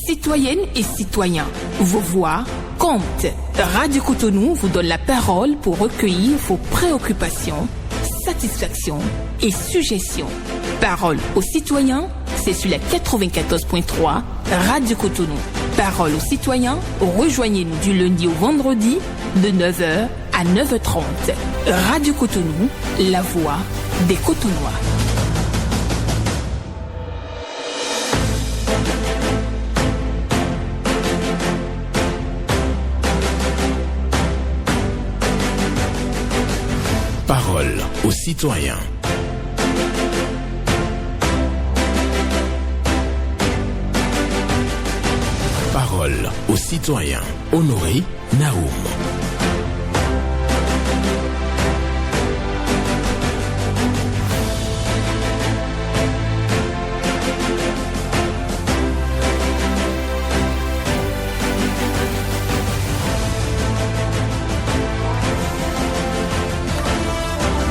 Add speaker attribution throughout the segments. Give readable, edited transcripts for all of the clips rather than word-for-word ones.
Speaker 1: Citoyennes et citoyens, vos voix comptent. Radio Cotonou vous donne la parole pour recueillir vos préoccupations, satisfactions et suggestions. Parole aux citoyens, c'est sur la 94.3 Radio Cotonou. Parole aux citoyens, rejoignez-nous du lundi au vendredi de 9h à 9h30. Radio Cotonou, la voix des Cotonois.
Speaker 2: Parole aux citoyens. Parole aux citoyens. Honoré Naoum.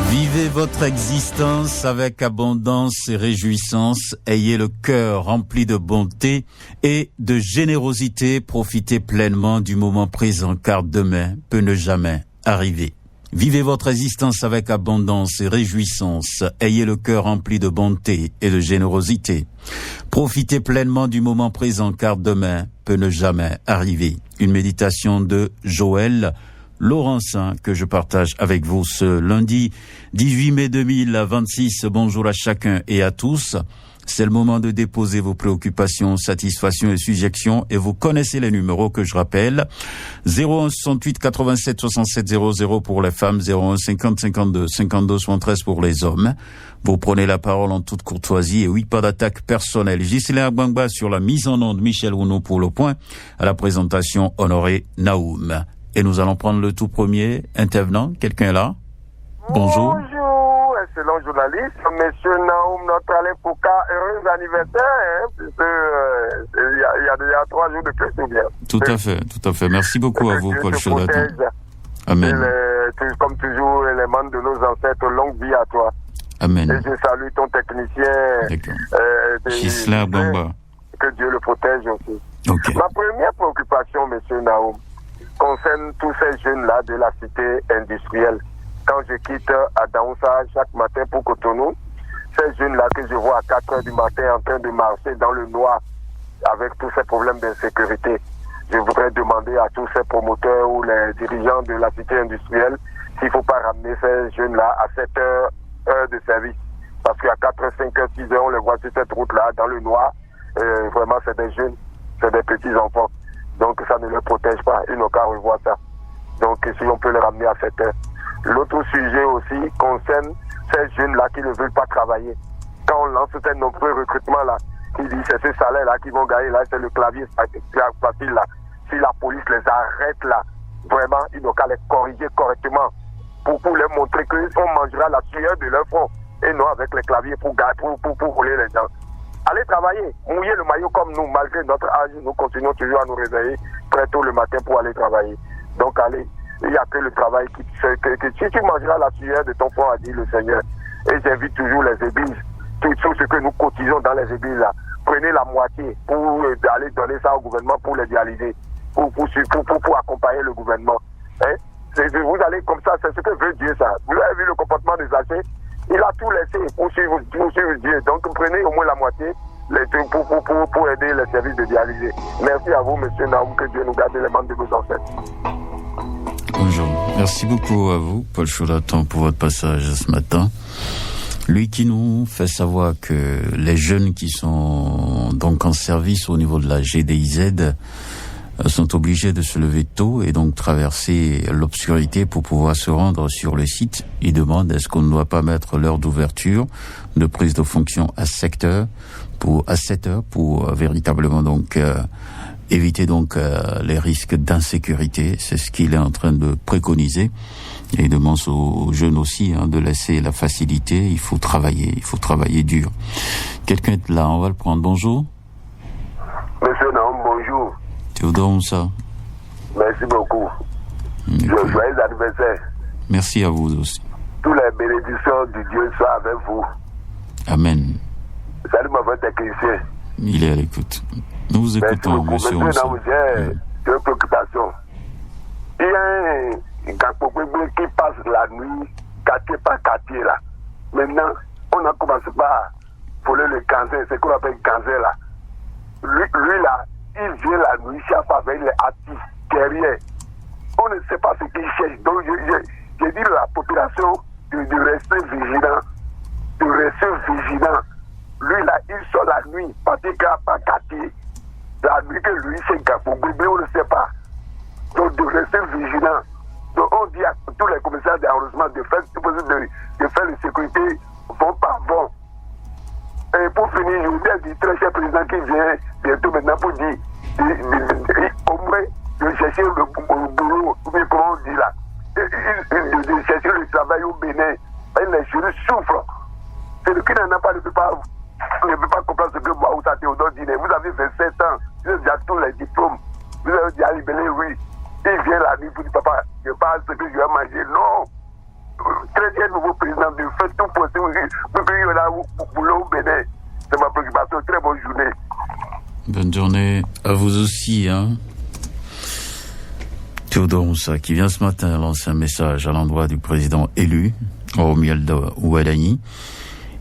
Speaker 3: Vivez votre existence avec abondance et réjouissance. Ayez le cœur rempli de bonté et de générosité. Profitez pleinement du moment présent car demain peut ne jamais arriver. Vivez votre existence avec abondance et réjouissance. Ayez le cœur rempli de bonté et de générosité. Profitez pleinement du moment présent car demain peut ne jamais arriver. Une méditation de Joël Laurencin que je partage avec vous ce lundi 18 mai 2026. Bonjour à chacun et à tous. C'est le moment de déposer vos préoccupations, satisfactions et suggestions et vous connaissez les numéros que je rappelle. 01 68 87 67 00 pour les femmes, 01 50 52 52 73 pour les hommes. Vous prenez la parole en toute courtoisie et oui, pas d'attaque personnelle. Ghislain Agbangba sur la mise en onde, Michel Rouneau pour le point, à la présentation Honoré Naoum. Et nous allons prendre le tout premier intervenant. Quelqu'un est là? Bonjour.
Speaker 4: Bonjour, excellent journaliste. Monsieur Naoum, notre Alain Foucault, heureux anniversaire, puisque il y a déjà 3 jours de plus, ou bien.
Speaker 3: Tout à fait. Merci beaucoup à vous, Paul Chaudaton. Amen.
Speaker 4: Comme toujours, les membres de nos ancêtres, longue vie à toi.
Speaker 3: Amen.
Speaker 4: Et je salue ton technicien.
Speaker 3: Ghislain Agbangba.
Speaker 4: Que Dieu le protège aussi.
Speaker 3: Okay.
Speaker 4: Ma première préoccupation, monsieur Naoum, concerne tous ces jeunes-là de la cité industrielle. Quand je quitte Adaoussa chaque matin pour Cotonou, ces jeunes-là que je vois à 4 heures du matin en train de marcher dans le noir avec tous ces problèmes d'insécurité, je voudrais demander à tous ces promoteurs ou les dirigeants de la cité industrielle s'il ne faut pas ramener ces jeunes-là à 7 heures de service. Parce qu'à 4 heures, 5 heures, 6 heures, on les voit sur cette route-là dans le noir. Vraiment, c'est des jeunes, c'est des petits-enfants. Donc ça ne les protège pas, ils n'ont qu'à revoir ça. Donc si on peut les ramener à 7 heures. L'autre sujet aussi concerne ces jeunes-là qui ne veulent pas travailler. Quand on lance ces nombreux recrutements-là, qui disent c'est ce salaire-là qu'ils vont gagner, là c'est le clavier facile là. Si la police les arrête là, vraiment, ils n'ont qu'à les corriger correctement pour leur montrer qu'on mangera la sueur de leur front et non avec les claviers pour rouler les gens. Allez travailler, mouiller le maillot comme nous, malgré notre âge, nous continuons toujours à nous réveiller très tôt le matin pour aller travailler. Donc allez, il n'y a que le travail qui si tu mangeras la sueur de ton front, a dit le Seigneur. Et j'invite toujours les églises, tout ce que nous cotisons dans les églises là, prenez la moitié pour aller donner ça au gouvernement pour les dialyser, pour accompagner le gouvernement. Hein? Vous allez comme ça, c'est ce que veut Dieu ça. Vous avez vu le comportement des Zachée? Il a tout laissé pour suivre Dieu. Donc prenez au moins la moitié pour aider les services de dialyse. Merci à vous, monsieur Naoum, que Dieu nous garde les membres de nos ancêtres.
Speaker 3: Bonjour. Merci beaucoup à vous, Paul Chaudaton, pour votre passage ce matin. Lui qui nous fait savoir que les jeunes qui sont donc en service au niveau de la GDIZ sont obligés de se lever tôt et donc traverser l'obscurité pour pouvoir se rendre sur le site. Ils demandent est-ce qu'on ne doit pas mettre l'heure d'ouverture de prise de fonction à 7 heures pour véritablement donc éviter donc les risques d'insécurité. C'est ce qu'il est en train de préconiser. Et il demande aux jeunes aussi de laisser la facilité. Il faut travailler dur. Quelqu'un est là, on va le prendre. Bonjour.
Speaker 4: Monsieur Naoum, bonjour.
Speaker 3: Théodore Moussa.
Speaker 4: Merci beaucoup. Joyeux anniversaire.
Speaker 3: Merci à vous aussi.
Speaker 4: Toutes les bénédictions de Dieu soient avec vous.
Speaker 3: Amen.
Speaker 4: Salut ma bonne technicien.
Speaker 3: Il est à l'écoute. Nous vous écoutons, monsieur Onsa.
Speaker 4: J'ai deux préoccupations. Il y a un Gakpo-Gbegbe qui passe la nuit, quartier par quartier, là. Maintenant, on a commencé par voler le cancer, c'est ce qu'on appelle cancer, là. Lui, là, il vient la nuit, chaque fois avec les actifs, guerriers. On ne sait pas ce qu'il cherche. Donc, j'ai dit à la population de rester vigilant. De rester vigilant. Lui, là, il sort la nuit, parti par quartier. La nuit que lui, c'est Gakpo-Gbegbe, on ne sait pas. Donc, de rester vigilant. Donc, on dit à tous les commissaires d'arrondissement de faire les sécurités vont par vent. Et pour finir, je voudrais dire très cher président qui vient bientôt maintenant pour dire au moins de chercher le boulot, ou bien comment on dit là, de chercher le travail au Bénin. Les jeunes souffrent. Celui qui n'en a pas ne peut pas comprendre ce que Bouaoussa Théodore dit. Vous avez 27 ans, vous avez déjà tous les diplômes, vous avez déjà libéré, oui. Il vient la nuit pour dire papa, je parle ce que je vais manger. Non! Très bien, nouveau président, de faire tout possible pour qu'il y ait là boulot au Bénin. C'est ma préoccupation. Très bonne journée.
Speaker 3: Bonne journée à vous aussi, hein. Théodore Moussa, qui vient ce matin lancer un message à l'endroit du président élu, Romuald Ouadani.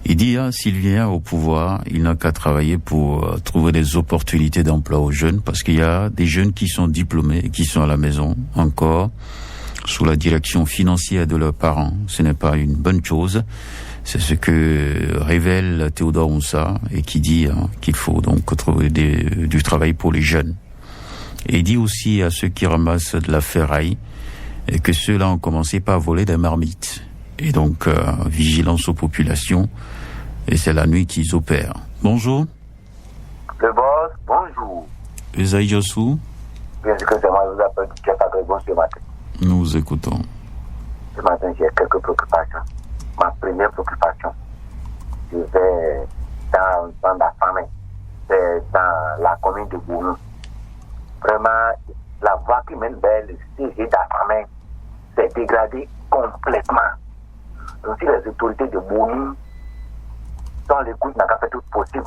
Speaker 3: Il dit, s'il vient au pouvoir, il n'a qu'à travailler pour trouver des opportunités d'emploi aux jeunes, parce qu'il y a des jeunes qui sont diplômés et qui sont à la maison encore, sous la direction financière de leurs parents. Ce n'est pas une bonne chose. C'est ce que révèle Théodore Moussa et qui dit qu'il faut donc trouver du travail pour les jeunes. Et il dit aussi à ceux qui ramassent de la ferraille et que ceux-là ont commencé par voler des marmites. Et donc, vigilance aux populations. Et c'est la nuit qu'ils opèrent. Bonjour.
Speaker 5: Le boss, bonjour.
Speaker 3: Esaïe Jossou.
Speaker 5: Bien sûr que c'est moi, je vous appelle Pierre ce matin.
Speaker 3: Nous vous écoutons.
Speaker 5: Ce matin, j'ai quelques préoccupations. Ma première préoccupation, je vais dans la famille, c'est dans la commune de Bounou. Vraiment, la voie qui mène vers le CG d'Afamé s'est dégradée complètement. Donc, si les autorités de Bounou sont l'écoute, n'a qu'à faire tout possible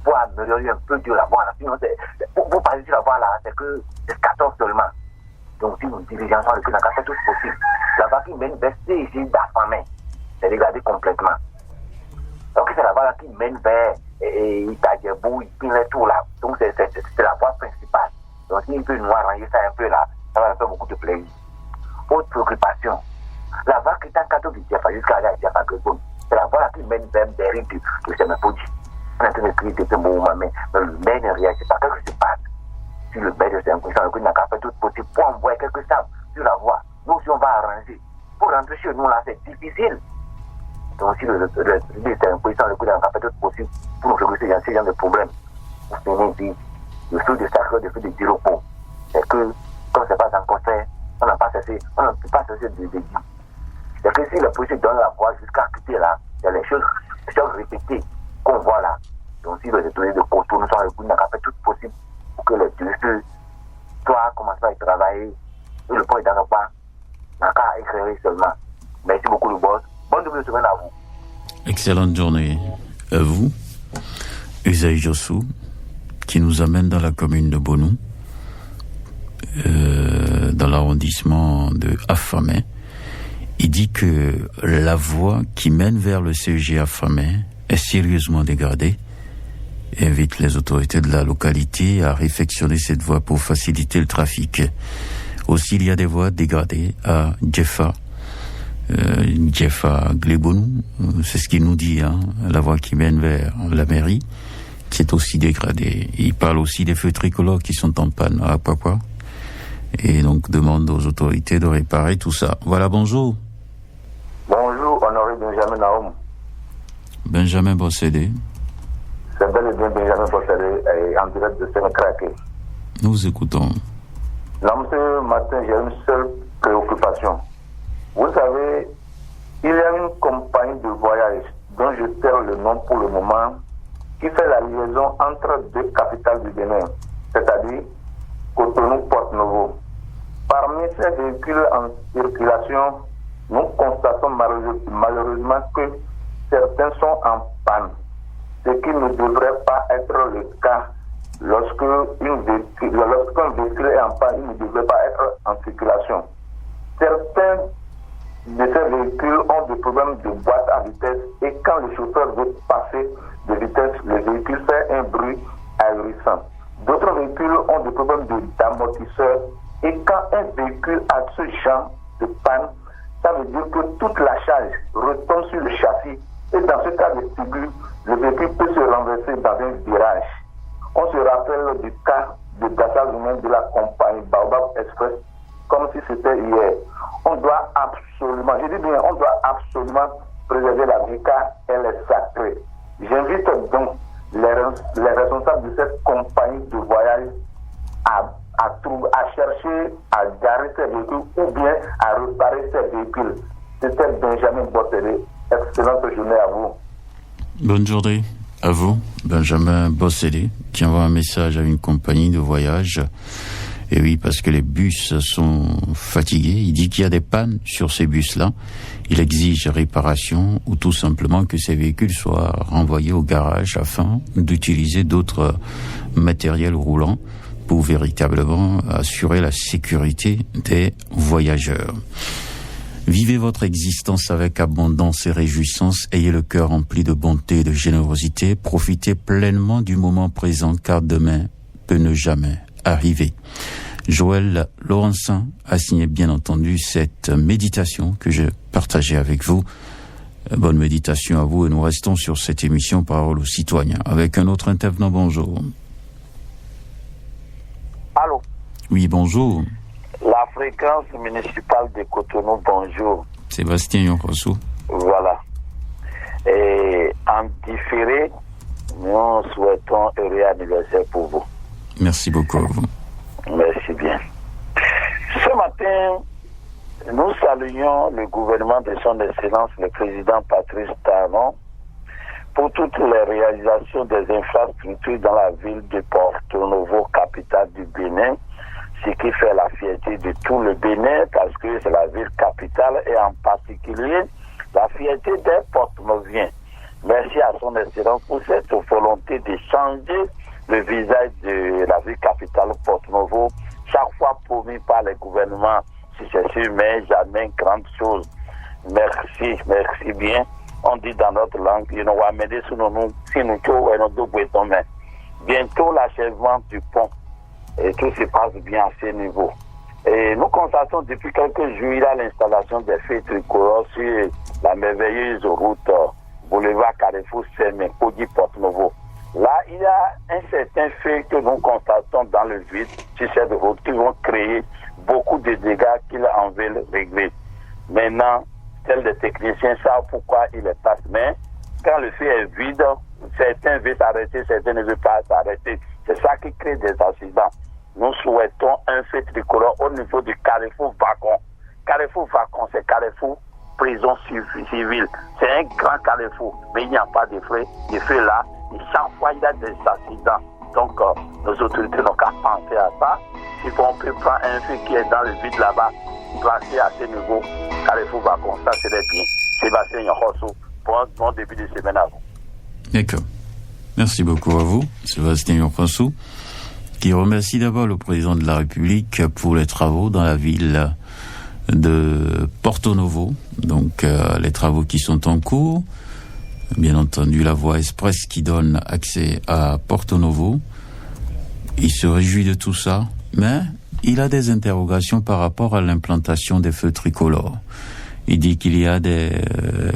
Speaker 5: pour améliorer un peu de la voie. Sinon, pour parler de la voie là, c'est que c'est 14 seulement. Donc, si nous dirigeons sur l'écoute, n'a qu'à faire tout possible. La voie qui mène vers le CG d'Afamé s'est dégradée complètement. Donc, c'est la voie là qui mène vers Itadjebou, Ipinle, tout là. Donc, c'est la voie principale. Donc, s'il peut nous arranger ça un peu là, ça va faire beaucoup de plaisir. Autre préoccupation, la voie qui est en cadeau du Diafa jusqu'à aller à Diafa Grébon, c'est la voie qui mène vers des rives de Semepodi. On est en train de crier depuis un bon moment, mais le maire ne réagit pas. Qu'est-ce qui se passe? Si le maire de Saint-Christophe n'a qu'à faire tout possible pour envoyer quelques sables sur la voie, nous aussi on va arranger. Pour rentrer chez nous là, c'est difficile. Donc, si le Saint-Christophe n'a qu'à faire tout possible pour nous régler ce genre de problèmes, pour finir ici, le feu de sacre, le feu de Diropo, c'est que, comme c'est pas encore fait, on n'a pas cessé de dire. C'est que si le policier donne la voie jusqu'à quitter là, il y a les choses répétées qu'on voit là. Donc si les autorités de Cotonou sont à l'écoute, on n'a qu'à faire tout possible pour que les touristes soient commencés à y travailler et le pont est dans le pas, on n'a qu'à éclairer seulement. Merci beaucoup le boss. Bonne nouvelle semaine à vous.
Speaker 3: Excellente journée à vous. Esaïe Jossou, qui nous amène dans la commune de Bounou, dans l'arrondissement de Afamé. Il dit que la voie qui mène vers le CEG Afamé est sérieusement dégradée et invite les autorités de la localité à réfectionner cette voie pour faciliter le trafic. Aussi, il y a des voies dégradées à Djefa Glébounou, c'est ce qu'il nous dit, la voie qui mène vers la mairie, qui est aussi dégradée. Il parle aussi des feux tricolores qui sont en panne à Papua. Et donc demande aux autorités de réparer tout ça. Voilà, bonjour.
Speaker 5: Bonjour, honoré Benjamin Naoum.
Speaker 3: Benjamin Bossédé.
Speaker 5: C'est bel et bien Benjamin Bossédé en direct de Sénécraqué.
Speaker 3: Nous écoutons.
Speaker 5: Non, ce matin, j'ai une seule préoccupation. Vous savez, il y a une compagnie de voyage dont je perds le nom pour le moment qui fait la liaison entre deux capitales du Bénin, c'est-à-dire Cotonou-Porte-Novo. Parmi ces véhicules en circulation, nous constatons malheureusement que certains sont en panne, ce qui ne devrait pas être le cas lorsqu'un véhicule est en panne, il ne devrait pas être en circulation. Certains de ces véhicules ont des problèmes de boîte à vitesse et quand le chauffeur veut passer de vitesse, le véhicule fait un bruit ahurissant. D'autres véhicules ont des problèmes d'amortisseur et quand un véhicule a ce genre de panne, ça veut dire que toute la charge retombe sur le châssis et dans ce cas de figure, le véhicule peut se renverser dans un virage. On se rappelle du cas de Gassalumen de la compagnie Baobab Express comme si c'était hier. On doit absolument préserver la vie car elle est sacrée. J'invite donc les responsables de cette compagnie de voyage à chercher à garer ces véhicules ou bien à réparer ces véhicules. C'était Benjamin Bossélé. Excellente journée à vous.
Speaker 3: Bonne journée à vous, Benjamin Bossélé, qui envoie un message à une compagnie de voyage. Et oui, parce que les bus sont fatigués. Il dit qu'il y a des pannes sur ces bus-là. Il exige réparation ou tout simplement que ces véhicules soient renvoyés au garage afin d'utiliser d'autres matériels roulants pour véritablement assurer la sécurité des voyageurs. Vivez votre existence avec abondance et réjouissance. Ayez le cœur rempli de bonté et de générosité. Profitez pleinement du moment présent car demain peut ne jamais arriver. Joël Laurencin a signé bien entendu cette méditation que j'ai partagée avec vous. Bonne méditation à vous et nous restons sur cette émission Parole aux citoyens avec un autre intervenant. Bonjour.
Speaker 5: Allô?
Speaker 3: Oui, bonjour.
Speaker 5: La fréquence municipale de Cotonou, bonjour.
Speaker 3: Sébastien Yonkosu.
Speaker 5: Voilà. Et en différé, nous souhaitons un heureux anniversaire pour vous.
Speaker 3: Merci beaucoup à vous.
Speaker 5: Merci bien. Ce matin, nous saluons le gouvernement de son Excellence, le président Patrice Talon, pour toutes les réalisations des infrastructures dans la ville de Porto Novo, capitale du Bénin, ce qui fait la fierté de tout le Bénin parce que c'est la ville capitale et en particulier la fierté des Porto-Noviens. Merci à son Excellence pour cette volonté de changer le visage de la ville capitale Porto Novo, chaque fois promis par les gouvernements successifs, mais jamais grande chose. Merci bien. On dit dans notre langue, bientôt l'achèvement du pont. Et tout se passe bien à ce niveau. Et nous constatons depuis quelques jours, il y a l'installation des feux tricolores sur la merveilleuse route boulevard Carrefour Semé, Kodi Porto Novo. Là, il y a un certain fait que nous constatons dans le vide sur cette route qui vont créer beaucoup de dégâts qu'ils en veulent régler. Maintenant, seuls les techniciens savent pourquoi ils les passent. Mais quand le feu est vide, certains veulent s'arrêter, certains ne veulent pas s'arrêter. C'est ça qui crée des accidents. Nous souhaitons un feu tricolore au niveau du Carrefour Vacon. Carrefour Vacon, c'est Carrefour prison civile. C'est un grand carrefour, mais il n'y a pas de feu là. Et chaque fois, il y a des accidents. Donc, nos autorités n'ont qu'à penser à ça. Si on peut prendre un feu qui est dans le vide là-bas, placer à ce niveau, Carrefour Vacon, ça serait bien. Sébastien Yonkosu, bon début de semaine à vous.
Speaker 3: D'accord. Merci beaucoup à vous, Sébastien Yonkosu, qui remercie d'abord le président de la République pour les travaux dans la ville de Porto Novo. Donc, les travaux qui sont en cours. Bien entendu, la voie express qui donne accès à Porto Novo. Il se réjouit de tout ça, mais il a des interrogations par rapport à l'implantation des feux tricolores. Il dit qu'il y a des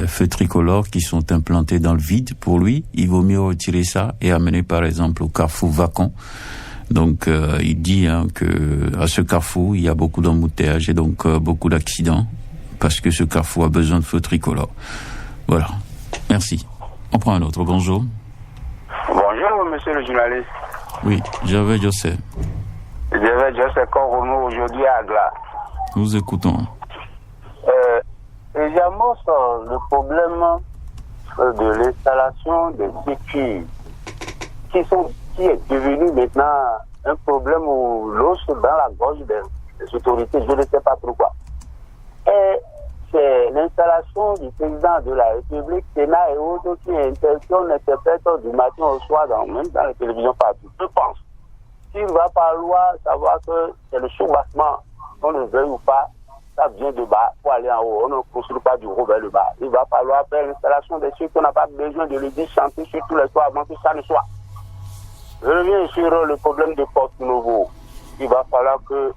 Speaker 3: feux tricolores qui sont implantés dans le vide. Pour lui, il vaut mieux retirer ça et amener par exemple au carrefour Vacon. Donc, il dit que à ce carrefour, il y a beaucoup d'embouteillages et donc beaucoup d'accidents parce que ce carrefour a besoin de feux tricolores. Voilà. Merci. On prend un autre. Bonjour.
Speaker 6: Bonjour, monsieur le journaliste.
Speaker 3: Oui, j'avais Joseph.
Speaker 6: Korono aujourd'hui à Glas.
Speaker 3: Nous écoutons.
Speaker 6: Également sur le problème de l'installation des sécures qui est devenu maintenant un problème où l'os dans la gorge des autorités, je ne sais pas trop quoi. Et c'est l'installation du président de la République, Sénat et autres qui interprètent du matin au soir, même dans la télévision partout. Je pense qu'il va falloir savoir que c'est le soubassement, qu'on le veuille ou pas, ça vient de bas pour aller en haut. On ne construit pas du haut vers le bas. Il va falloir faire l'installation des ceux qu'on n'a pas besoin de le dire chanter sur tous les soirs avant que ça ne soit. Je reviens sur le problème de Porto-Novo. Il va falloir que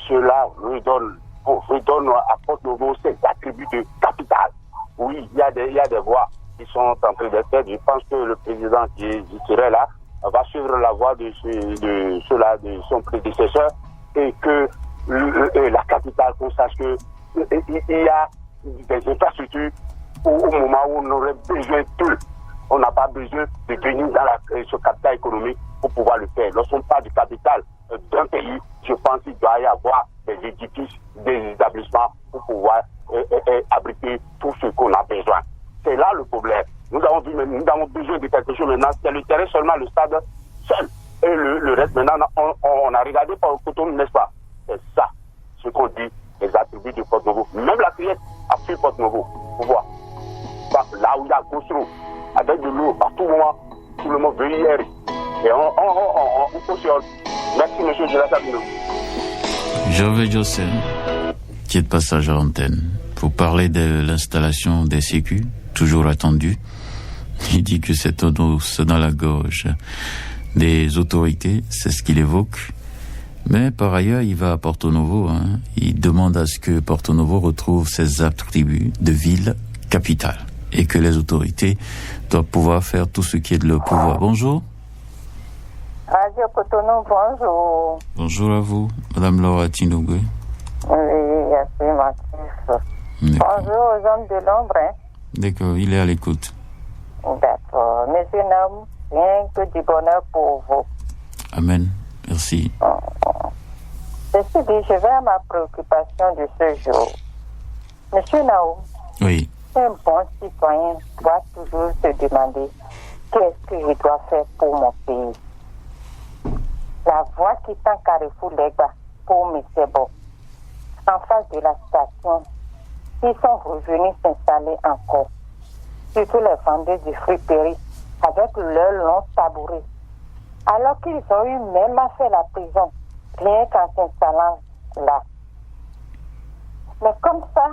Speaker 6: cela redonne à Porto-Novo ses attributs de capital. Oui, il y a des voies qui sont en train d'être faites. Je pense que le président qui serait là va suivre la voie de son prédécesseur et que la capitale, qu'on sache que il y a des infrastructures au moment où on aurait besoin d'eux. On n'a pas besoin de venir dans ce capital économique pour pouvoir le faire. Lorsqu'on parle du capital d'un pays, je pense qu'il doit y avoir des édifices, des établissements pour pouvoir abriter tout ce qu'on a besoin. C'est là le problème. Nous avons besoin de quelque chose maintenant. C'est le terrain seulement, le stade seul. Et le reste maintenant, on a regardé par le coton, n'est-ce pas? C'est ça, ce qu'on dit, les attributs de Porto-Novo. Même la Trieste a pris Porto-Novo, pour voir. Là où il y a Gosro, avec de l'eau, à tout moment, tout le monde veut y aller. Et on cautionne. Merci, monsieur Gelatabino.
Speaker 3: Gervais Josselin, qui est de passage à l'antenne, pour parler de l'installation des sécu, toujours attendue. Il dit que c'est un os dans la gorge des autorités, c'est ce qu'il évoque. Mais par ailleurs, il va à Porto-Novo. Il demande à ce que Porto-Novo retrouve ses attributs de ville capitale et que les autorités doivent pouvoir faire tout ce qui est de leur pouvoir. Bonjour.
Speaker 7: Radio Cotonou, bonjour.
Speaker 3: Bonjour à vous, Madame Laura Tinogwe.
Speaker 7: Oui, affirmatif. Bonjour aux hommes de l'ombre.
Speaker 3: D'accord, il est à l'écoute.
Speaker 7: D'accord. Monsieur Naum, rien que du bonheur pour vous.
Speaker 3: Amen. Merci.
Speaker 7: Ceci dit, je vais à ma préoccupation de ce jour. Monsieur Naum,
Speaker 3: oui.
Speaker 7: Un bon citoyen doit toujours se demander qu'est-ce que je dois faire pour mon pays. La voie quittant Carrefour Legba pour Missebo, en face de la station, ils sont revenus s'installer encore. Surtout les vendeurs de fruiterie avec leurs longs tabourets. Alors qu'ils ont eu même à faire la prison, rien qu'en s'installant là. Mais comme ça,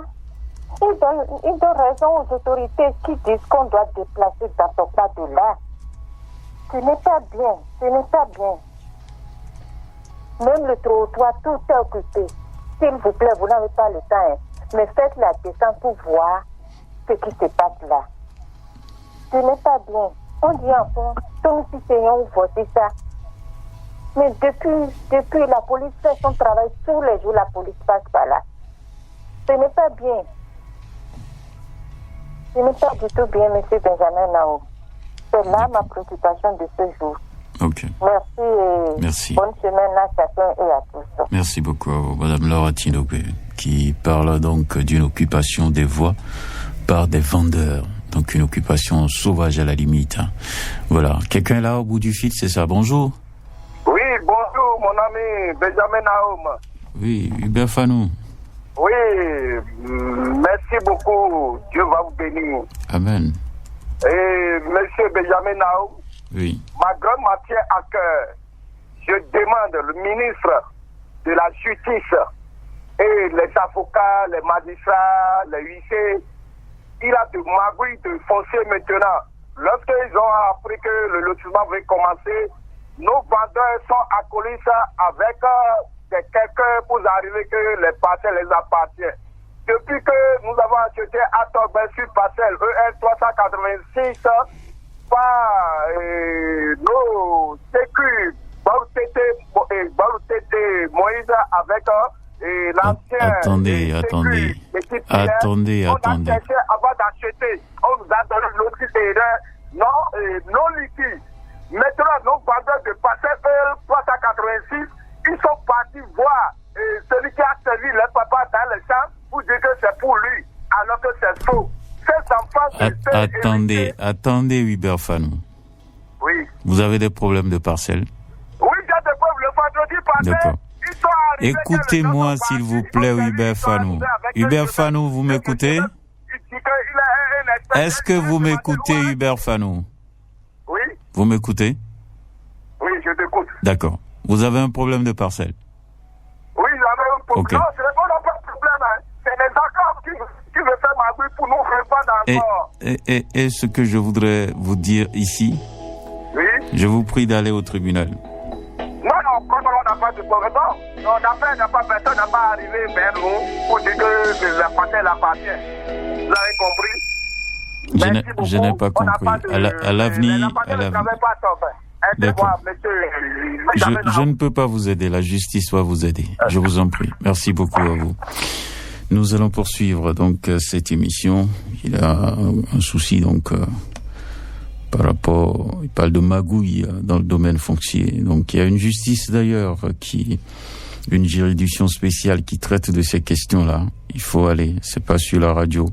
Speaker 7: ils donnent raison aux autorités qui disent qu'on doit déplacer dans ton cas de là. Ce n'est pas bien, ce n'est pas bien. Même le trottoir, tout est occupé. S'il vous plaît, vous n'avez pas le temps, mais faites la descente pour voir ce qui se passe là. Ce n'est pas bien. On dit enfin, tous nous citoyens voter ça. Mais depuis la police fait son travail, tous les jours la police passe par là. Ce n'est pas bien. Ce n'est pas du tout bien, M. Benjamin Nao. C'est là ma préoccupation de ce jour.
Speaker 3: Ok.
Speaker 7: Merci et
Speaker 3: merci.
Speaker 7: Bonne semaine à chacun et à tous.
Speaker 3: Merci beaucoup à vous, Madame Laura Tinogwe, qui parle donc d'une occupation des voies par des vendeurs. Donc une occupation sauvage à la limite. Voilà. Quelqu'un est là au bout du fil, c'est ça. Bonjour.
Speaker 4: Oui, bonjour, mon ami Benjamin Naoum.
Speaker 3: Oui, Hubert Fanou.
Speaker 4: Oui, merci beaucoup. Dieu va vous bénir.
Speaker 3: Amen.
Speaker 4: Et monsieur Benjamin Naoum,
Speaker 3: oui.
Speaker 4: Ma grande matière à cœur, je demande le ministre de la Justice et les avocats, les magistrats, les huissiers, il a de magouilles de foncier maintenant. Lorsqu'ils ont appris que le lotissement va commencer, nos vendeurs sont accolés avec quelqu'un pour arriver que les parcelles les appartiennent. Depuis que nous avons acheté à Togben sur parcelle EL 386 par nos sécu Baroutété Moïse avec l'ancien.
Speaker 3: Attendez.
Speaker 4: On a cherché avant d'acheter. On nous a donné l'autre terrain non liquide. Maintenant, nos vendeurs de parcelle EL 386, ils sont partis voir celui qui a servi leur papa dans le champ pour dire que c'est pour lui, alors que c'est faux. Ces enfants...
Speaker 3: Attendez, Hubert Fanou.
Speaker 4: Oui.
Speaker 3: Vous avez des problèmes de parcelles?
Speaker 4: Oui, j'ai des problèmes. Le vendredi passé, ils sont
Speaker 3: Écoutez-moi, s'il vous plaît, Hubert Fanou. Hubert Fanou, vous m'écoutez? Est-ce que vous m'écoutez, Hubert Fanou?
Speaker 4: Oui.
Speaker 3: Vous m'écoutez?
Speaker 4: Oui, je t'écoute.
Speaker 3: D'accord. Vous avez un problème de parcelle?
Speaker 4: Oui, j'avais un problème.
Speaker 3: Okay.
Speaker 4: Non, ce n'est pas un problème. Hein. C'est les accords qui veulent faire ma vie pour nous répondre encore.
Speaker 3: Et ce que je voudrais vous dire ici,
Speaker 4: oui.
Speaker 3: Je vous prie d'aller au tribunal.
Speaker 4: Non, comme on n'a pas de problème, personne n'a pas arrivé vers nous pour dire que la parcelle appartient. Vous avez compris?
Speaker 3: Je n'ai pas compris. À l'avenir. D'accord. Je ne peux pas vous aider. La justice doit vous aider. Je vous en prie. Merci beaucoup à vous. Nous allons poursuivre donc cette émission. Il a un souci donc par rapport. Il parle de magouille dans le domaine foncier. Donc il y a une justice d'ailleurs une juridiction spéciale qui traite de ces questions-là. Il faut aller. C'est pas sur la radio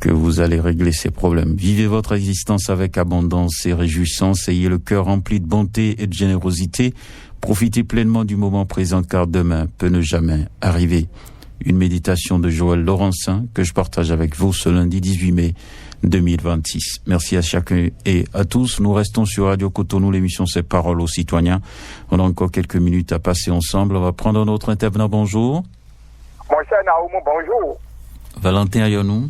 Speaker 3: que vous allez régler ces problèmes. Vivez votre existence avec abondance et réjouissance. Ayez le cœur rempli de bonté et de générosité. Profitez pleinement du moment présent car demain peut ne jamais arriver. Une méditation de Joël Laurencin que je partage avec vous ce lundi 18 mai 2026. Merci à chacun et à tous. Nous restons sur Radio Cotonou. L'émission c'est Parole aux citoyens. On a encore quelques minutes à passer ensemble. On va prendre un autre intervenant. Bonjour.
Speaker 4: Mon cher Naoum, bonjour.
Speaker 3: Valentin Ayonou.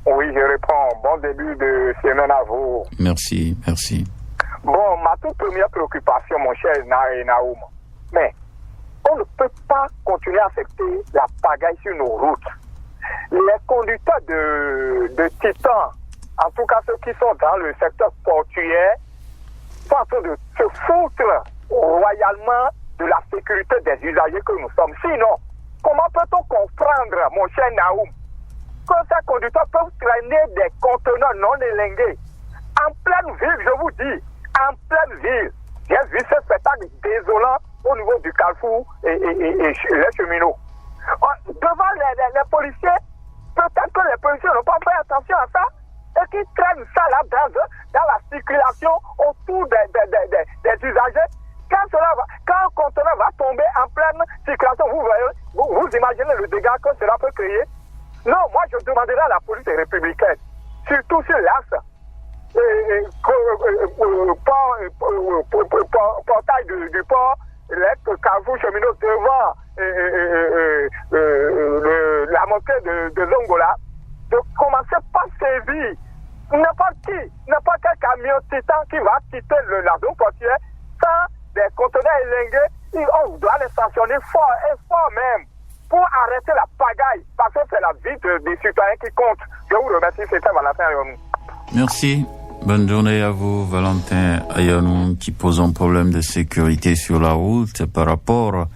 Speaker 4: Oui, je réponds. Bon début de semaine à vous.
Speaker 3: Merci.
Speaker 4: Bon, ma toute première préoccupation, mon cher Naoum, mais on ne peut pas continuer à accepter la pagaille sur nos routes. Les conducteurs de Titan, en tout cas ceux qui sont dans le secteur portuaire, sont en train de se foutre royalement de la sécurité des usagers que nous sommes. Sinon, comment peut-on comprendre, mon cher Naoum, que ces conducteurs peuvent traîner des conteneurs non élingués en pleine ville, je vous dis, en pleine ville. J'ai vu ce spectacle désolant au niveau du Carrefour et les cheminots. Devant les policiers, peut-être que les policiers n'ont pas fait attention à ça et qu'ils traînent ça là dans la circulation autour des usagers. Quand un conteneur va tomber en pleine circulation, vous imaginez le dégât que cela peut créer. Non, moi je demanderai à la police républicaine, surtout sur l'axe portail du port, les Carrefour cheminot devant la montée de Zongola, de commencer par sévir n'importe quel camion titan qui va quitter la zone portière sans des conteneurs élingués, on doit les sanctionner fort même, pour arrêter la pagaille, parce que c'est la vie des citoyens qui compte. Je vous remercie, c'était Valentin Ayonou.
Speaker 3: Merci. Bonne journée à vous, Valentin Ayonou, qui pose un problème de sécurité sur la route par rapport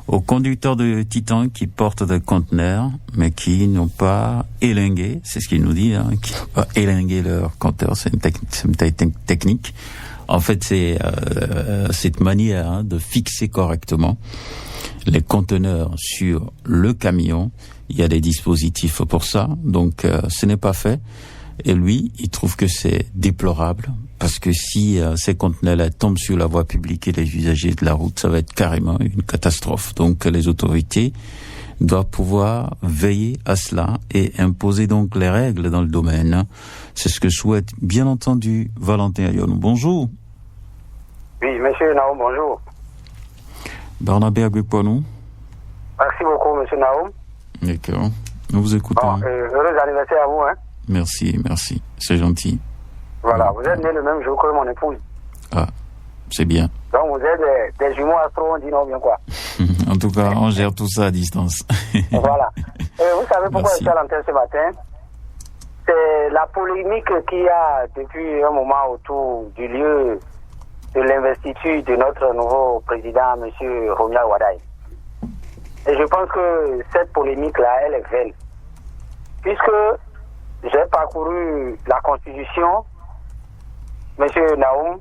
Speaker 3: aux conducteurs de Titan qui portent des conteneurs, mais qui n'ont pas élingué, c'est ce qu'il nous dit, qui n'ont pas élingué leur compteur. C'est une technique. En fait, c'est cette manière de fixer correctement les conteneurs sur le camion. Il y a des dispositifs pour ça, donc ce n'est pas fait. Et lui, il trouve que c'est déplorable, parce que si ces conteneurs-là tombent sur la voie publique et les usagers de la route, ça va être carrément une catastrophe. Donc les autorités doivent pouvoir veiller à cela et imposer donc les règles dans le domaine. C'est ce que souhaite bien entendu Valentin Ayonou. Bonjour.
Speaker 6: Oui, monsieur Naoum, bonjour.
Speaker 3: Barnabé Aguiponou.
Speaker 6: Merci beaucoup, monsieur Naoum.
Speaker 3: D'accord. Nous vous écoutons.
Speaker 6: Bon, heureux anniversaire à vous, hein.
Speaker 3: Merci. C'est gentil.
Speaker 6: Voilà, vous êtes né le même jour que mon épouse.
Speaker 3: Ah, c'est bien.
Speaker 6: Donc vous êtes des jumeaux astro, on dit non bien quoi.
Speaker 3: En tout cas, on gère tout ça à distance.
Speaker 6: Voilà. Vous savez pourquoi je suis à l'antenne ce matin? C'est la polémique qu'il y a depuis un moment autour du lieu de l'investiture de notre nouveau président, M. Romia Wadaï. Et je pense que cette polémique-là, elle est vaine. Puisque j'ai parcouru la Constitution, M. Naoum,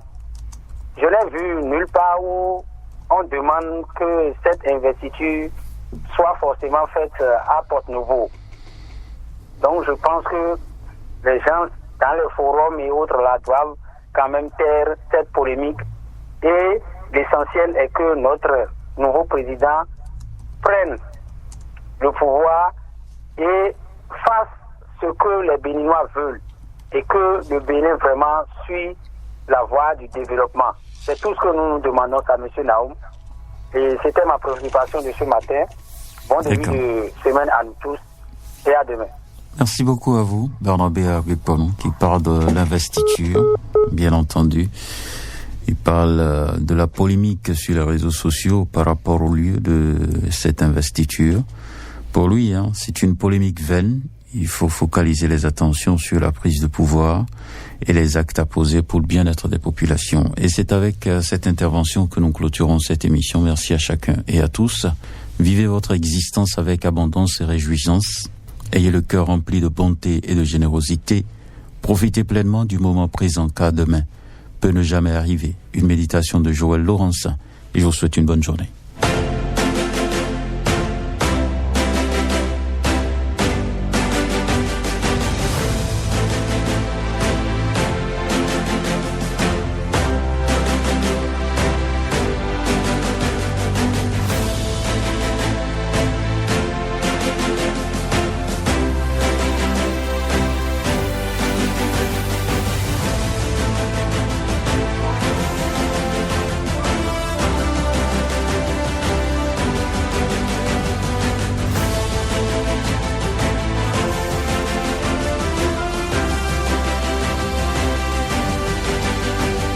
Speaker 6: je n'ai vu nulle part où on demande que cette investiture soit forcément faite à Porte-Nouveau. Donc je pense que les gens dans le forum et autres là doivent quand même taire cette polémique. Et l'essentiel est que notre nouveau président prenne le pouvoir et fasse ce que les Béninois veulent et que le Bénin vraiment suit la voie du développement. C'est tout ce que nous demandons à M. Naoum. Et c'était ma préoccupation de ce matin. Bon début de semaine à nous tous et à demain.
Speaker 3: Merci beaucoup à vous, Barnabé Agbekpon, qui parle de l'investiture, bien entendu. Il parle de la polémique sur les réseaux sociaux par rapport au lieu de cette investiture. Pour lui, c'est une polémique vaine. Il faut focaliser les attentions sur la prise de pouvoir et les actes à poser pour le bien-être des populations. Et c'est avec cette intervention que nous clôturons cette émission. Merci à chacun et à tous. Vivez votre existence avec abondance et réjouissance. Ayez le cœur rempli de bonté et de générosité. Profitez pleinement du moment présent, car demain peut ne jamais arriver. Une méditation de Joël Laurence. Et je vous souhaite une bonne journée.